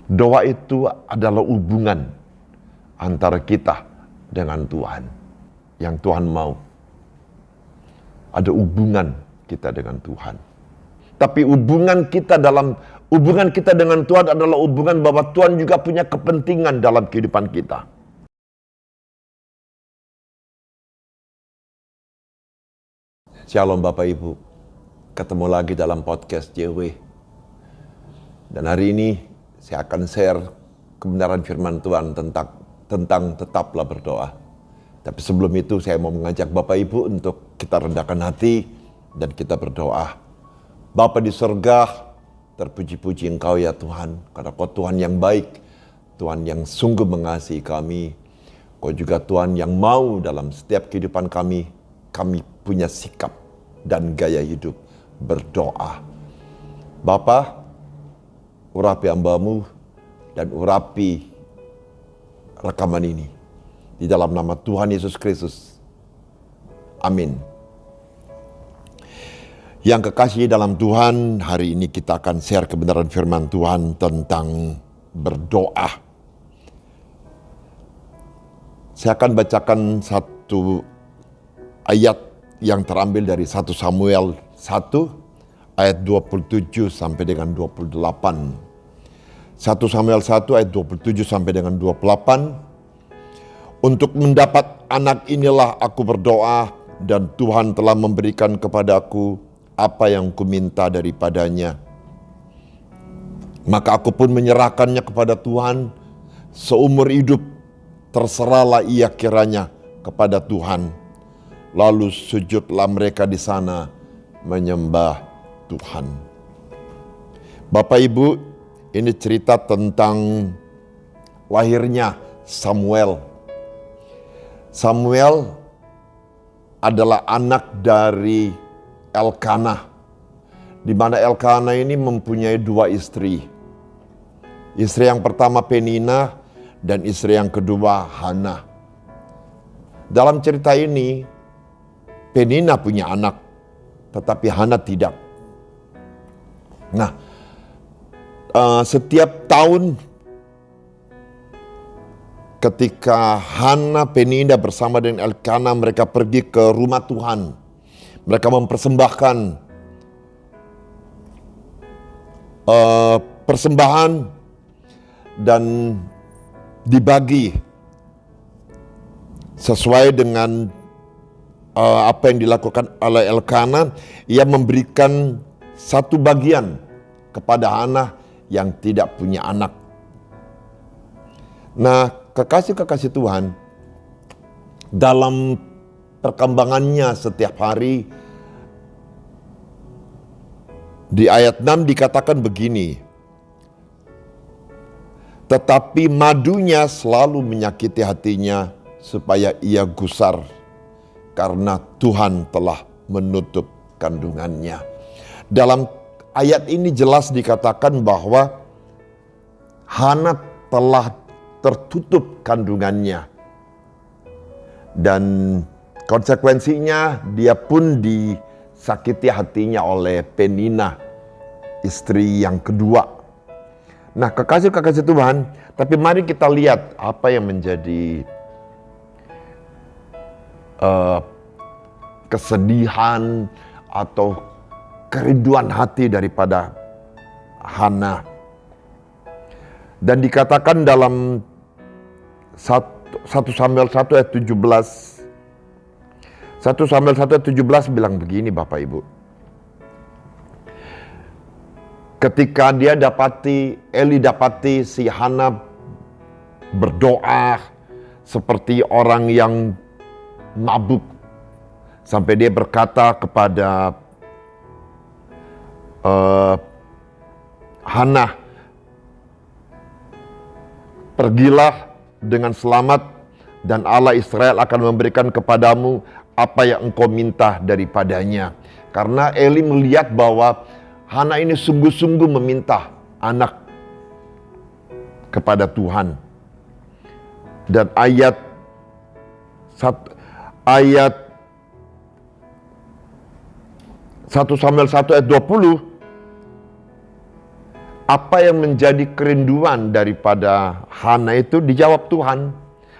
Doa itu adalah hubungan antara kita dengan Tuhan. Yang Tuhan mau. Ada hubungan kita dengan Tuhan. Tapi hubungan kita dengan Tuhan adalah hubungan bahwa Tuhan juga punya kepentingan dalam kehidupan kita. Shalom Bapak Ibu. Ketemu lagi dalam podcast JW. Dan hari ini saya akan share kebenaran firman Tuhan tentang tetaplah berdoa. Tapi sebelum itu saya mau mengajak Bapak Ibu untuk kita rendahkan hati dan kita berdoa. Bapa di surga, terpuji-puji Engkau ya Tuhan, karena Kau Tuhan yang baik, Tuhan yang sungguh mengasihi kami. Kau juga Tuhan yang mau dalam setiap kehidupan kami punya sikap dan gaya hidup berdoa. Bapa, urapi hamba-Mu dan urapi rekaman ini. Di dalam nama Tuhan Yesus Kristus. Amin. Yang kekasih dalam Tuhan, hari ini kita akan share kebenaran firman Tuhan tentang berdoa. Saya akan bacakan satu ayat yang terambil dari 1 Samuel 1 ayat 27 sampai dengan 28. 1 Samuel 1 ayat 27 sampai dengan 28. Untuk mendapat anak inilah aku berdoa, dan Tuhan telah memberikan kepadaku apa yang kuminta daripadanya. Maka aku pun menyerahkannya kepada Tuhan seumur hidup, terserahlah ia kiranya kepada Tuhan. Lalu sujudlah mereka di sana menyembah Tuhan. Bapak Ibu, ini cerita tentang lahirnya Samuel. Samuel adalah anak dari Elkanah, di mana Elkanah ini mempunyai 2 istri. Istri yang pertama Penina dan istri yang kedua Hana. Dalam cerita ini, Penina punya anak, tetapi Hana tidak. Nah, setiap tahun ketika Hana, Penina bersama dengan Elkanah mereka pergi ke rumah Tuhan. Mereka mempersembahkan persembahan dan dibagi sesuai dengan apa yang dilakukan oleh Elkanah. Ia memberikan satu bagian kepada Hana yang tidak punya anak. Nah, kekasih-kekasih Tuhan, dalam perkembangannya setiap hari, di ayat 6 dikatakan begini, tetapi madunya selalu menyakiti hatinya supaya ia gusar, karena Tuhan telah menutup kandungannya. Dalam ayat ini jelas dikatakan bahwa Hana telah tertutup kandungannya. Dan konsekuensinya dia pun disakiti hatinya oleh Penina, istri yang kedua. Nah, kekasih-kekasih Tuhan, tapi mari kita lihat apa yang menjadi kesedihan atau kerinduan hati daripada Hana. Dan dikatakan dalam 1 Samuel 1 ayat 17. 1 Samuel 1 ayat 17 bilang begini Bapak Ibu. Ketika Eli dapati si Hana berdoa seperti orang yang mabuk, sampai dia berkata kepada Hana, pergilah dengan selamat dan Allah Israel akan memberikan kepadamu apa yang engkau minta daripadanya. Karena Eli melihat bahwa Hana ini sungguh-sungguh meminta anak kepada Tuhan. Dan ayat 1 Samuel 1 ayat 20, Apa yang menjadi kerinduan daripada Hana itu dijawab Tuhan.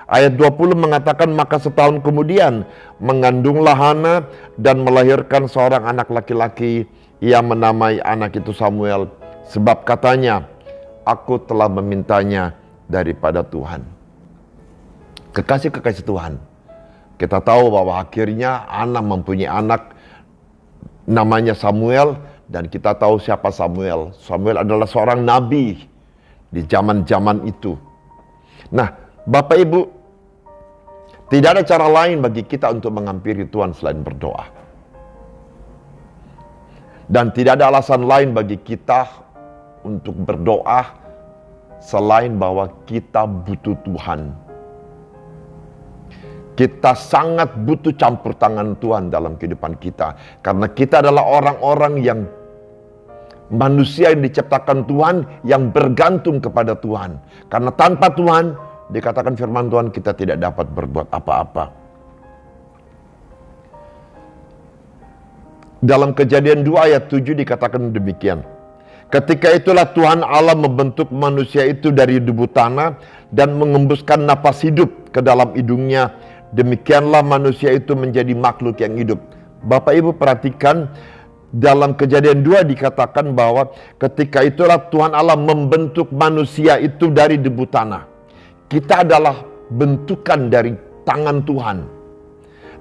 Ayat 20 mengatakan, maka setahun kemudian mengandunglah Hana dan melahirkan seorang anak laki-laki. Ia menamai anak itu Samuel, sebab katanya, aku telah memintanya daripada Tuhan. Kekasih-kekasih Tuhan, kita tahu bahwa akhirnya Hana mempunyai anak namanya Samuel, dan kita tahu siapa Samuel. Samuel adalah seorang nabi di zaman-zaman itu. Nah, Bapak Ibu, tidak ada cara lain bagi kita untuk menghampiri Tuhan selain berdoa. Dan tidak ada alasan lain bagi kita untuk berdoa selain bahwa kita butuh Tuhan. Kita sangat butuh campur tangan Tuhan dalam kehidupan kita. Karena kita adalah orang-orang yang manusia yang diciptakan Tuhan, yang bergantung kepada Tuhan. Karena tanpa Tuhan, dikatakan firman Tuhan, kita tidak dapat berbuat apa-apa. Dalam Kejadian 2 ayat 7 dikatakan demikian. Ketika itulah Tuhan Allah membentuk manusia itu dari debu tanah dan mengembuskan napas hidup ke dalam hidungnya. Demikianlah manusia itu menjadi makhluk yang hidup. Bapak Ibu perhatikan, dalam Kejadian 2 dikatakan bahwa ketika itulah Tuhan Allah membentuk manusia itu dari debu tanah. Kita adalah bentukan dari tangan Tuhan.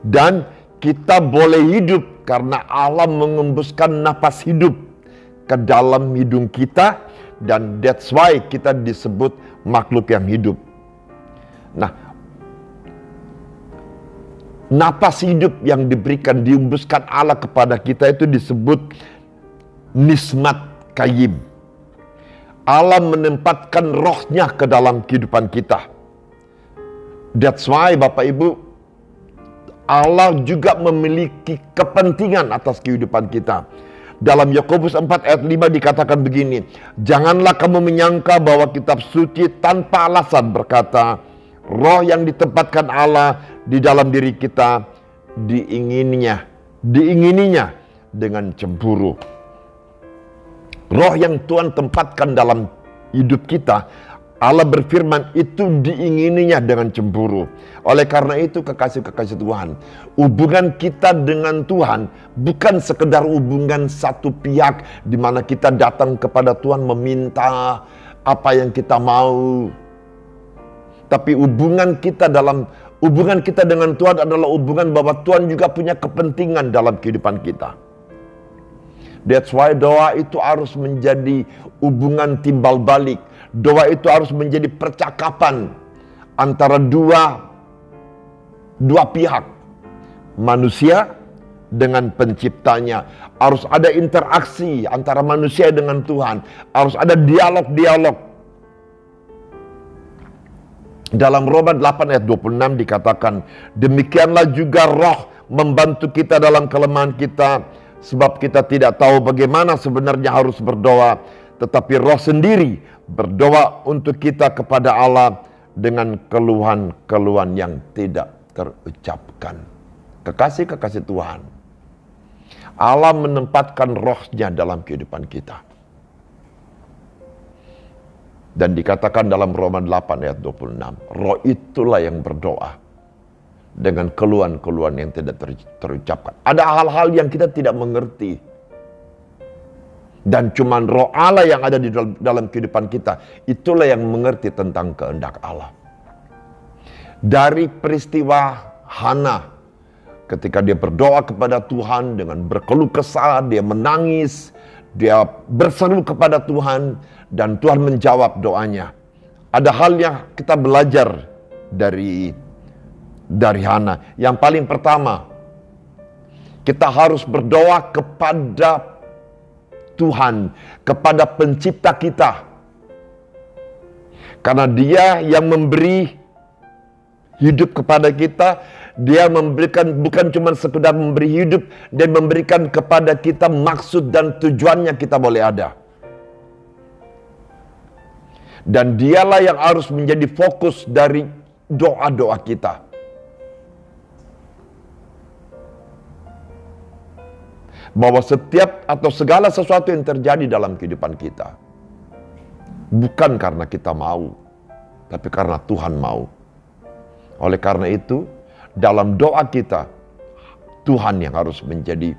Dan kita boleh hidup karena Allah mengembuskan napas hidup ke dalam hidung kita. Dan that's why kita disebut makhluk yang hidup. Nah, napas hidup yang diberikan, dihembuskan Allah kepada kita itu disebut nismat kayyim. Allah menempatkan rohnya ke dalam kehidupan kita. That's why Bapak Ibu, Allah juga memiliki kepentingan atas kehidupan kita. Dalam Yakobus 4 ayat 5 dikatakan begini, janganlah kamu menyangka bahwa kitab suci tanpa alasan berkata, roh yang ditempatkan Allah di dalam diri kita diingininya dengan cemburu. Roh yang Tuhan tempatkan dalam hidup kita, Allah berfirman itu diingininya dengan cemburu. Oleh karena itu kekasih-kekasih Tuhan, hubungan kita dengan Tuhan bukan sekedar hubungan satu pihak di mana kita datang kepada Tuhan meminta apa yang kita mau. Tapi hubungan kita dengan Tuhan adalah hubungan bahwa Tuhan juga punya kepentingan dalam kehidupan kita. That's why doa itu harus menjadi hubungan timbal balik. Doa itu harus menjadi percakapan antara dua pihak. Manusia dengan penciptanya. Harus ada interaksi antara manusia dengan Tuhan. Harus ada dialog-dialog. Dalam Roma 8 ayat 26 dikatakan, demikianlah juga roh membantu kita dalam kelemahan kita, sebab kita tidak tahu bagaimana sebenarnya harus berdoa, tetapi roh sendiri berdoa untuk kita kepada Allah dengan keluhan-keluhan yang tidak terucapkan. Kekasih-kekasih Tuhan, Allah menempatkan rohnya dalam kehidupan kita. Dan dikatakan dalam Roma 8 ayat 26, roh itulah yang berdoa dengan keluhan-keluhan yang tidak terucapkan. Ada hal-hal yang kita tidak mengerti. Dan cuman roh Allah yang ada di dalam kehidupan kita, itulah yang mengerti tentang kehendak Allah. Dari peristiwa Hana, ketika dia berdoa kepada Tuhan dengan berkeluh kesah, dia menangis, dia berseru kepada Tuhan, dan Tuhan menjawab doanya. Ada hal yang kita belajar dari Hana. Yang paling pertama, kita harus berdoa kepada Tuhan, kepada pencipta kita. Karena dia yang memberi hidup kepada kita. Dia memberikan, bukan cuma sekedar memberi hidup, dan memberikan kepada kita maksud dan tujuannya kita boleh ada. Dan dialah yang harus menjadi fokus dari doa-doa kita. Bahwa setiap atau segala sesuatu yang terjadi dalam kehidupan kita, Bukan karena kita mau, tapi karena Tuhan mau. Oleh karena itu, dalam doa kita, Tuhan yang harus menjadi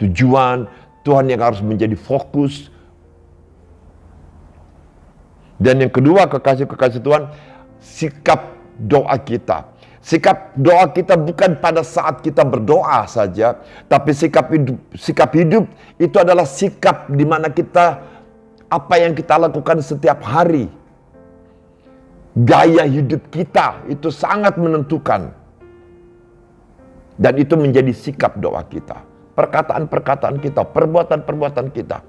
tujuan, Tuhan yang harus menjadi fokus. Dan yang kedua, kekasih-kekasih Tuhan, sikap doa kita. Sikap doa kita bukan pada saat kita berdoa saja, tapi sikap hidup itu adalah sikap di mana kita, apa yang kita lakukan setiap hari. Gaya hidup kita itu sangat menentukan. Dan itu menjadi sikap doa kita. Perkataan-perkataan kita, perbuatan-perbuatan kita.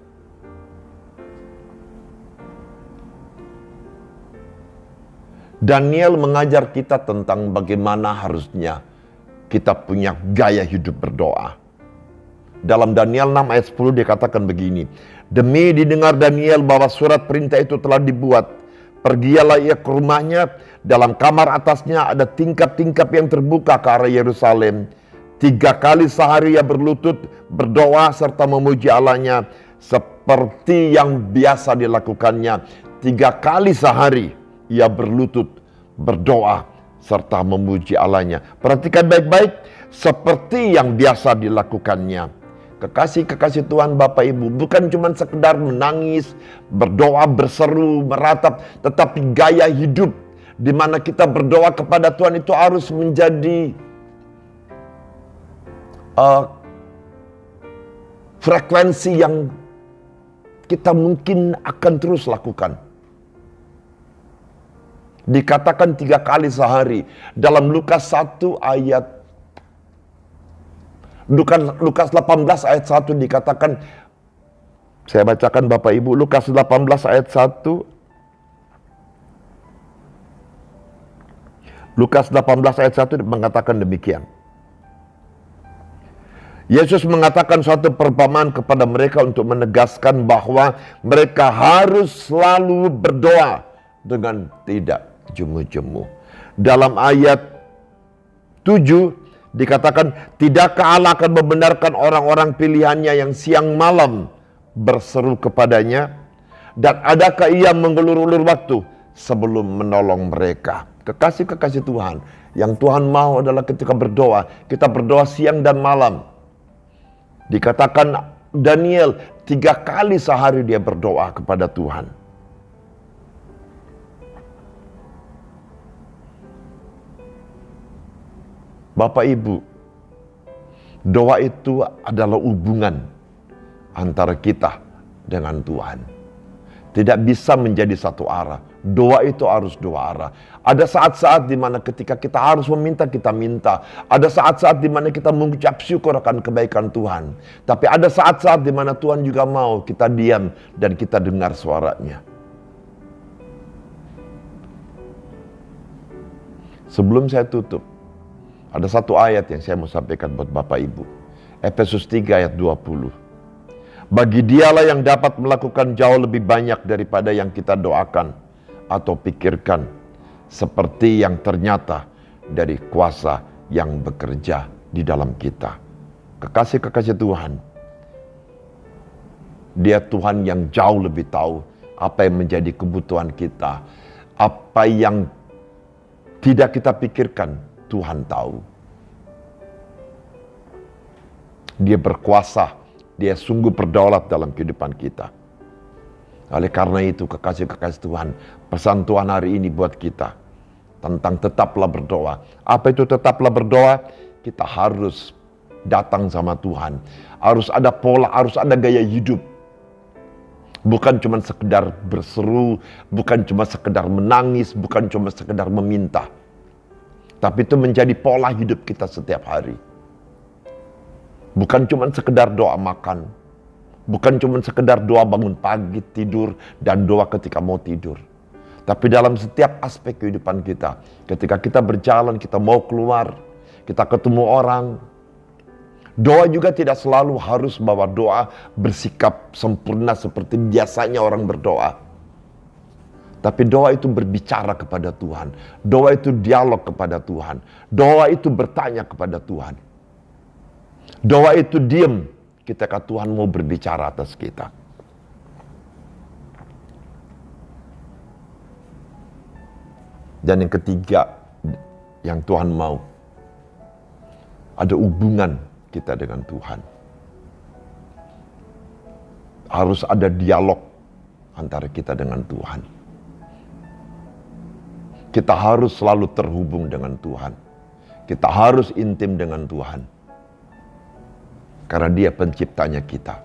Daniel mengajar kita tentang bagaimana harusnya kita punya gaya hidup berdoa. Dalam Daniel 6 ayat 10 dikatakan begini, demi didengar Daniel bahwa surat perintah itu telah dibuat, pergilah ia ke rumahnya, dalam kamar atasnya ada tingkap-tingkap yang terbuka ke arah Yerusalem. 3 kali sehari ia berlutut, berdoa serta memuji Allahnya seperti yang biasa dilakukannya. 3 kali sehari ia berlutut, berdoa, serta memuji Allahnya. Perhatikan baik-baik, seperti yang biasa dilakukannya. Kekasih-kekasih Tuhan, Bapak Ibu, bukan cuma sekedar menangis, berdoa, berseru, meratap, tetapi gaya hidup di mana kita berdoa kepada Tuhan itu harus menjadi frekuensi yang kita mungkin akan terus lakukan. Dikatakan 3 kali sehari. Dalam Lukas 1 ayat Lukas 18 ayat 1 dikatakan, saya bacakan Bapak Ibu, Lukas 18 ayat 1. Lukas 18 ayat 1 mengatakan demikian. Yesus mengatakan suatu perumpamaan kepada mereka untuk menegaskan bahwa mereka harus selalu berdoa dengan tidak jemu-jemu. Dalam ayat 7 dikatakan, tidakkah Allah akan membenarkan orang-orang pilihannya yang siang malam berseru kepadanya? Dan adakah ia mengulur-ulur waktu sebelum menolong mereka? Kekasih-kekasih Tuhan, yang Tuhan mau adalah ketika berdoa, kita berdoa siang dan malam. Dikatakan Daniel 3 kali sehari dia berdoa kepada Tuhan. Bapak Ibu, doa itu adalah hubungan antara kita dengan Tuhan. Tidak bisa menjadi satu arah. Doa itu harus dua arah. Ada saat-saat di mana ketika kita harus meminta, kita minta. Ada saat-saat di mana kita mengucap syukur akan kebaikan Tuhan. Tapi ada saat-saat di mana Tuhan juga mau kita diam dan kita dengar suaranya. Sebelum saya tutup, ada satu ayat yang saya mau sampaikan buat Bapak Ibu. Efesus 3 ayat 20. Bagi dialah yang dapat melakukan jauh lebih banyak daripada yang kita doakan atau pikirkan. Seperti yang ternyata dari kuasa yang bekerja di dalam kita. Kekasih-kekasih Tuhan. Dia Tuhan yang jauh lebih tahu apa yang menjadi kebutuhan kita. Apa yang tidak kita pikirkan. Tuhan tahu. Dia berkuasa, dia sungguh berdaulat dalam kehidupan kita. Oleh karena itu, kekasih-kekasih Tuhan, pesan Tuhan hari ini buat kita tentang tetaplah berdoa. Apa itu tetaplah berdoa? Kita harus datang sama Tuhan. Harus ada pola, harus ada gaya hidup. Bukan cuma sekedar berseru, bukan cuma sekedar menangis, bukan cuma sekedar meminta. Tapi itu menjadi pola hidup kita setiap hari. Bukan cuma sekedar doa makan. Bukan cuma sekedar doa bangun pagi, tidur, dan doa ketika mau tidur. Tapi dalam setiap aspek kehidupan kita. Ketika kita berjalan, kita mau keluar, kita ketemu orang. Doa juga tidak selalu harus bahwa doa bersikap sempurna seperti biasanya orang berdoa. Tapi doa itu berbicara kepada Tuhan. Doa itu dialog kepada Tuhan. Doa itu bertanya kepada Tuhan. Doa itu diam ketika Tuhan mau berbicara atas kita. Dan yang ketiga, yang Tuhan mau, ada hubungan kita dengan Tuhan. Harus ada dialog antara kita dengan Tuhan. Kita harus selalu terhubung dengan Tuhan. Kita harus intim dengan Tuhan. Karena Dia penciptanya kita.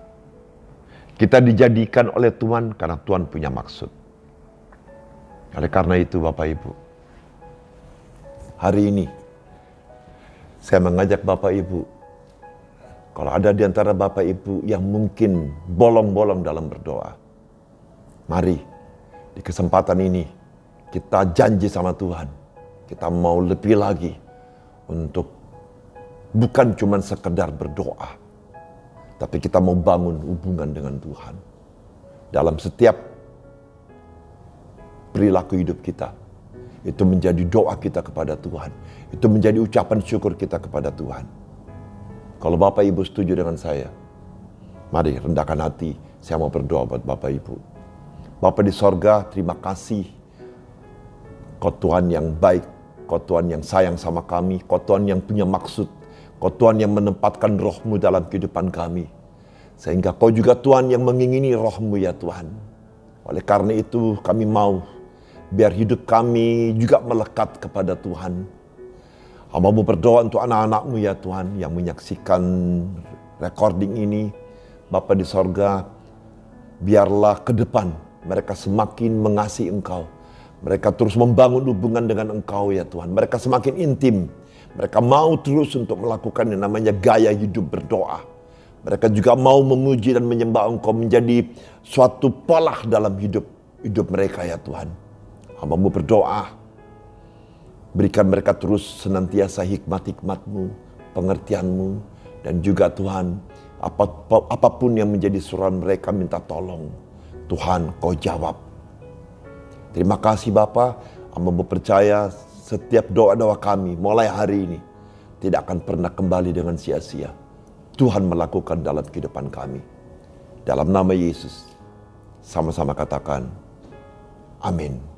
Kita dijadikan oleh Tuhan karena Tuhan punya maksud. Oleh karena itu Bapak Ibu, hari ini saya mengajak Bapak Ibu, kalau ada di antara Bapak Ibu yang mungkin bolong-bolong dalam berdoa, mari di kesempatan ini kita janji sama Tuhan, kita mau lebih lagi untuk bukan cuma sekedar berdoa, tapi kita mau bangun hubungan dengan Tuhan. Dalam setiap perilaku hidup kita, itu menjadi doa kita kepada Tuhan. Itu menjadi ucapan syukur kita kepada Tuhan. Kalau Bapak Ibu setuju dengan saya, mari rendahkan hati, saya mau berdoa buat Bapak Ibu. Bapa di sorga, terima kasih. Kau Tuhan yang baik, Kau Tuhan yang sayang sama kami, Kau Tuhan yang punya maksud, Kau Tuhan yang menempatkan roh-Mu dalam kehidupan kami. Sehingga Kau juga Tuhan yang mengingini roh-Mu ya Tuhan. Oleh karena itu kami mau, biar hidup kami juga melekat kepada Tuhan. Hamba-Mu berdoa untuk anak-anak-Mu ya Tuhan, yang menyaksikan recording ini. Bapa di sorga, biarlah ke depan mereka semakin mengasihi Engkau. Mereka terus membangun hubungan dengan Engkau ya Tuhan. Mereka semakin intim. Mereka mau terus untuk melakukan yang namanya gaya hidup berdoa. Mereka juga mau memuji dan menyembah Engkau menjadi suatu pola dalam hidup mereka ya Tuhan. Hamba-Mu berdoa, berikan mereka terus senantiasa hikmat-hikmat-Mu, pengertian-Mu. Dan juga Tuhan, apapun yang menjadi suruhan mereka minta tolong, Tuhan Kau jawab. Terima kasih Bapa, hamba-Mu percaya setiap doa-doa kami mulai hari ini tidak akan pernah kembali dengan sia-sia. Tuhan melakukan dalam kehidupan kami. Dalam nama Yesus, sama-sama katakan, amin.